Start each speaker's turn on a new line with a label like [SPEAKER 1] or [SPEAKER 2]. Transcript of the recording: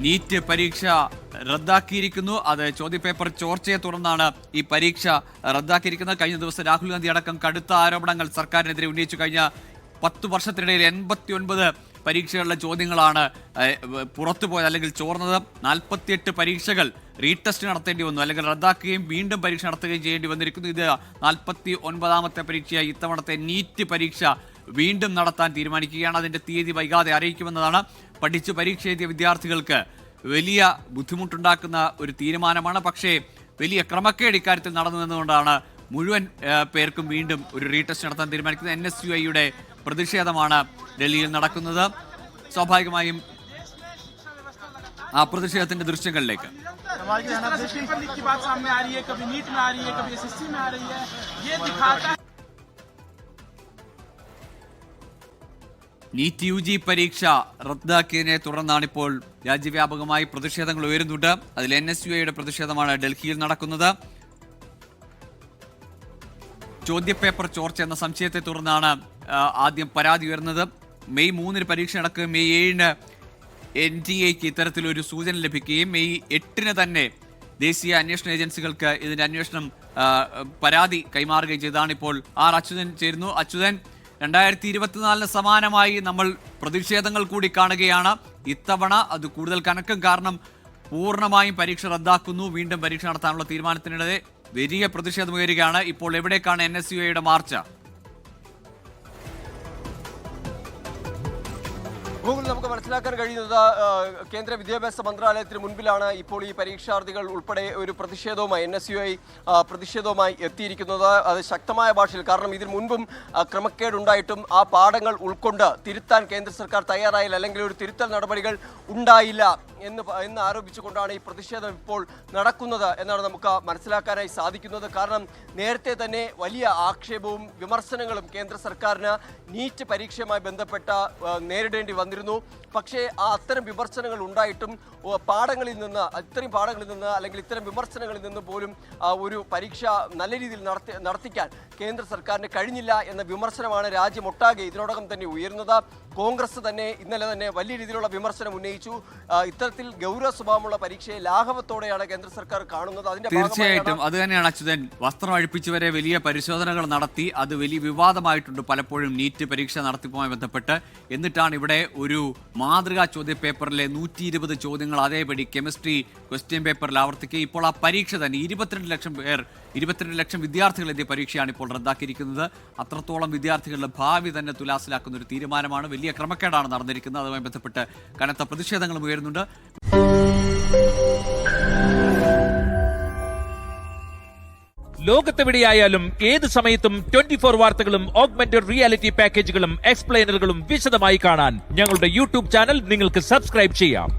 [SPEAKER 1] NEET പരീക്ഷ റദ്ദാക്കിയിരിക്കുന്നു. അത് ചോദ്യപേപ്പർ ചോർച്ചയെ തുടർന്നാണ് ഈ പരീക്ഷ റദ്ദാക്കിയിരിക്കുന്നത്. കഴിഞ്ഞ ദിവസം രാഹുൽ ഗാന്ധി അടക്കം കടുത്ത ആരോപണങ്ങൾ സർക്കാരിനെതിരെ ഉന്നയിച്ചു. കഴിഞ്ഞ 10 വർഷത്തിനിടയിൽ 89 പരീക്ഷകളുടെ ചോദ്യങ്ങളാണ് പുറത്തുപോയത് അല്ലെങ്കിൽ ചോർന്നത്. 48 പരീക്ഷകൾ റീടെസ്റ്റ് നടത്തേണ്ടി വന്നു, അല്ലെങ്കിൽ റദ്ദാക്കുകയും വീണ്ടും പരീക്ഷ നടത്തുകയും ചെയ്യേണ്ടി വന്നിരിക്കുന്നു. ഇത് 49ാമത്തെ പരീക്ഷയായി ഇത്തവണത്തെ നീറ്റ് പരീക്ഷ വീണ്ടും നടത്താൻ തീരുമാനിക്കുകയാണ്. അതിന്റെ തീയതി വൈകാതെ അറിയിക്കുമെന്നതാണ്. പഠിച്ച് പരീക്ഷ എഴുതിയ വിദ്യാർത്ഥികൾക്ക് വലിയ ബുദ്ധിമുട്ടുണ്ടാക്കുന്ന ഒരു തീരുമാനമാണ്. പക്ഷേ വലിയ ക്രമക്കേട് ഇക്കാര്യത്തിൽ നടന്നു എന്നതുകൊണ്ടാണ് മുഴുവൻ പേർക്കും വീണ്ടും ഒരു റീടെസ്റ്റ് നടത്താൻ തീരുമാനിക്കുന്നത്. NSUIയുടെ പ്രതിഷേധമാണ് ഡൽഹിയിൽ നടക്കുന്നത്. സ്വാഭാവികമായും ആ പ്രതിഷേധത്തിന്റെ ദൃശ്യങ്ങളിലേക്ക് നീറ്റ് UG പരീക്ഷ റദ്ദാക്കിയതിനെ തുടർന്നാണ് ഇപ്പോൾ രാജ്യവ്യാപകമായി പ്രതിഷേധങ്ങൾ ഉയരുന്നുണ്ട്. അതിൽ NSUIയുടെ പ്രതിഷേധമാണ് ഡൽഹിയിൽ നടക്കുന്നത്. ചോദ്യപേപ്പർ ചോർച്ച എന്ന സംശയത്തെ തുടർന്നാണ് ആദ്യം പരാതി ഉയർന്നത്. മെയ് 3 പരീക്ഷ നടക്കുകയും മെയ് 7 NTAക്ക് ഇത്തരത്തിലൊരു സൂചന ലഭിക്കുകയും മെയ് 8 തന്നെ ദേശീയ അന്വേഷണ ഏജൻസികൾക്ക് ഇതിന്റെ അന്വേഷണം പരാതി കൈമാറുകയും ചെയ്തതാണ്. ഇപ്പോൾ അച്യുതൻ ചേരുന്നു. അച്യുതൻ, 2024 സമാനമായി നമ്മൾ പ്രതിഷേധങ്ങൾ കൂടി കാണുകയാണ്. ഇത്തവണ അത് കൂടുതൽ കനക്കും. കാരണം പൂർണ്ണമായും പരീക്ഷ റദ്ദാക്കുന്നു, വീണ്ടും പരീക്ഷ നടത്താനുള്ള തീരുമാനത്തിനിടെ വലിയ പ്രതിഷേധം ഉയരുകയാണ്. ഇപ്പോൾ എവിടേക്കാണ് NSUIയുടെ മാർച്ച്?
[SPEAKER 2] നമുക്ക് മനസ്സിലാക്കാൻ കഴിയുന്നത് കേന്ദ്ര വിദ്യാഭ്യാസ മന്ത്രാലയത്തിന് മുൻപിലാണ് ഇപ്പോൾ ഈ പരീക്ഷാർത്ഥികൾ ഉൾപ്പെടെ ഒരു പ്രതിഷേധവുമായി NSUI പ്രതിഷേധവുമായി എത്തിയിരിക്കുന്നത്. അത് ശക്തമായ ഭാഷയിൽ, കാരണം ഇതിനു മുൻപും ക്രമക്കേടുണ്ടായിട്ടും ആ പാഠങ്ങൾ ഉൾക്കൊണ്ട് തിരുത്താൻ കേന്ദ്ര സർക്കാർ തയ്യാറായില്ല, അല്ലെങ്കിൽ ഒരു തിരുത്തൽ നടപടികൾ ഉണ്ടായില്ല എന്ന് ആരോപിച്ചുകൊണ്ടാണ് ഈ പ്രതിഷേധം ഇപ്പോൾ നടക്കുന്നത് എന്നാണ് നമുക്ക് മനസ്സിലാക്കാനായി സാധിക്കുന്നത്. കാരണം നേരത്തെ തന്നെ വലിയ ആക്ഷേപവും വിമർശനങ്ങളും കേന്ദ്ര സർക്കാരിന് നീറ്റ് പരീക്ഷയുമായി ബന്ധപ്പെട്ട നേരിടേണ്ടി വന്നിരുന്നു. പക്ഷേ അത്തരം വിമർശനങ്ങൾ ഉണ്ടായിട്ടും ഇത്തരം പാഠങ്ങളിൽ നിന്ന് അല്ലെങ്കിൽ ഇത്തരം വിമർശനങ്ങളിൽ നിന്ന് പോലും ഒരു പരീക്ഷ നല്ല രീതിയിൽ നടത്തിക്കാൻ കേന്ദ്ര സർക്കാരിന് കഴിഞ്ഞില്ല എന്ന വിമർശനമാണ് രാജ്യമൊട്ടാകെ ഇതിനോടകം തന്നെ ഉയരുന്നത്. കോൺഗ്രസ് തന്നെ ഇന്നലെ തന്നെ വലിയ രീതിയിലുള്ള വിമർശനം ഉന്നയിച്ചു. ഇത്തരത്തിൽ ഗൗരവ സ്വഭാവമുള്ള പരീക്ഷയെ ലാഘവത്തോടെയാണ് കേന്ദ്ര സർക്കാർ കാണുന്നത്.
[SPEAKER 1] തീർച്ചയായിട്ടും അത് തന്നെയാണ് അച്യുതൻ. വസ്ത്രം അഴിപ്പിച്ചവരെ വലിയ പരിശോധനകൾ നടത്തി, അത് വലിയ വിവാദമായിട്ടുണ്ട് പലപ്പോഴും നീറ്റ് പരീക്ഷ നടത്തിപ്പുമായി ബന്ധപ്പെട്ട്. എന്നിട്ടാണ് ഇവിടെ ഒരു മാതൃകാ ചോദ്യ പേപ്പറിലെ 120 ചോദ്യങ്ങൾ അതേപടി കെമിസ്ട്രി ക്വസ്റ്റ്യൻ പേപ്പറിൽ ആവർത്തിക്കുക. ഇപ്പോൾ ആ പരീക്ഷ തന്നെ 22 ലക്ഷം വിദ്യാർത്ഥികൾ എത്തിയ പരീക്ഷയാണ് ഇപ്പോൾ റദ്ദാക്കിയിരിക്കുന്നത്. അത്രത്തോളം വിദ്യാർത്ഥികളുടെ ഭാവി തന്നെ തുലാസിലാക്കുന്ന ഒരു തീരുമാനമാണ്. വലിയ ക്രമക്കേടാണ് നടന്നിരിക്കുന്നത്. അതുമായി ബന്ധപ്പെട്ട് കനത്ത പ്രതിഷേധങ്ങളും ഉയരുന്നുണ്ട്.
[SPEAKER 3] ലോകത്തെവിടെയായാലും ഏത് സമയത്തും 24 വാർത്തകളും ഓഗ്മെന്റഡ് റിയാലിറ്റി പാക്കേജുകളും എക്സ്പ്ലെയിനറുകളും വിശദമായി കാണാൻ ഞങ്ങളുടെ YouTube ചാനൽ നിങ്ങൾക്ക് സബ്സ്ക്രൈബ് ചെയ്യാം.